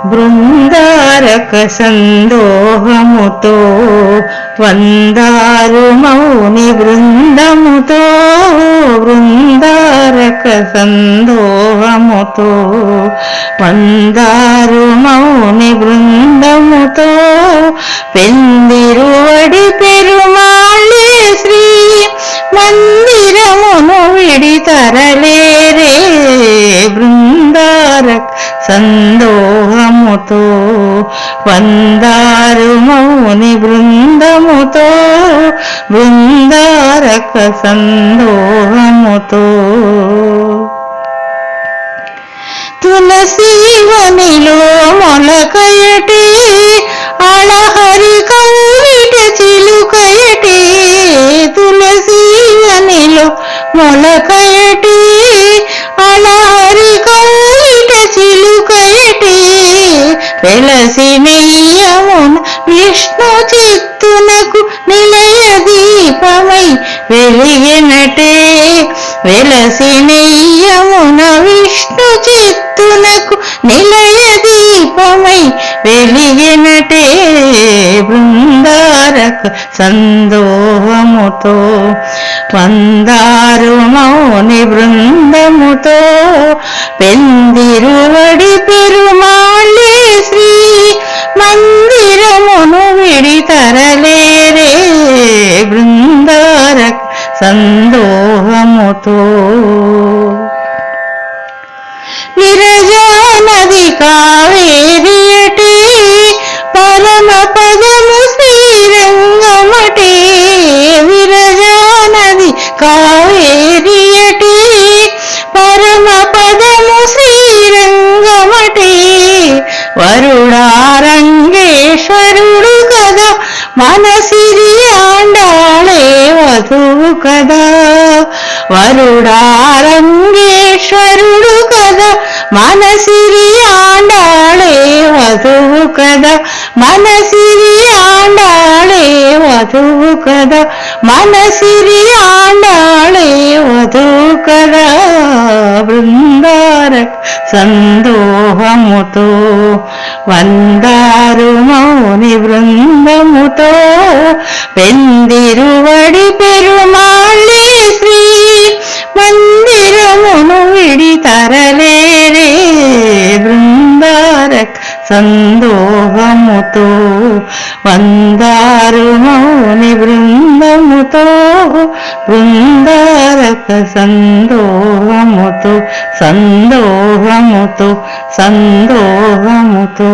బృందారక సందోహముతో వందారు మౌని బృందముతో బృందారక సందోహముతో వందారు మౌని బృందముతో పెందిరువడి పెరుమాళే శ్రీ మందిరమును విడితరలేరే బృందారక సందోహముతో వందారు మౌని బృందముతో బృందారక సందోహముతో తులసీవనిలో మొలకయటి అళహరి కౌలిట చిలుకయటి తులసీవనిలో మొలకయటి అళహరి కౌలిట చిలుకయటి వెలసి నెయ్యమున విష్ణు చిత్తునకు నిలయ దీపమై వెలిగినటే వెలసి నెయ్యమున విష్ణు చిత్తునకు నిలయ దీపమై వెలిగినటే బృందారక సందోహముతో వందారు మౌని బృందముతో పెందిరువడి పెరుమాళే శ్రీ మందిరమును విడితరలేరే బృందారక సందోహముతో విరజా నది కావేరియటి పరమ పదము శ్రీరంగమటి విరజా నది కావేరియటి పరమ పదము శ్రీరంగమటి వరుడారంగేశ్వరుడు కదా మన సిరి ఆండాళే వధువు కదా వరుడారంగేశ్వరుడు కదా మన సిరి ఆండాళే వధువు కదా మన సిరి ఆండాళే వధువు కదా మన సిరి ఆండాళే వధువు కదా బృందారక సందోహముతో వందారు మౌని బృందముతో పెందిరువడి పెరుమాళే శ్రీ మందిరమును విడితరలేరే బృందారక సందోహముతో వందారు మౌని బృందముతో బృందారక సందోహముతో సందోహముతో సందోహముతో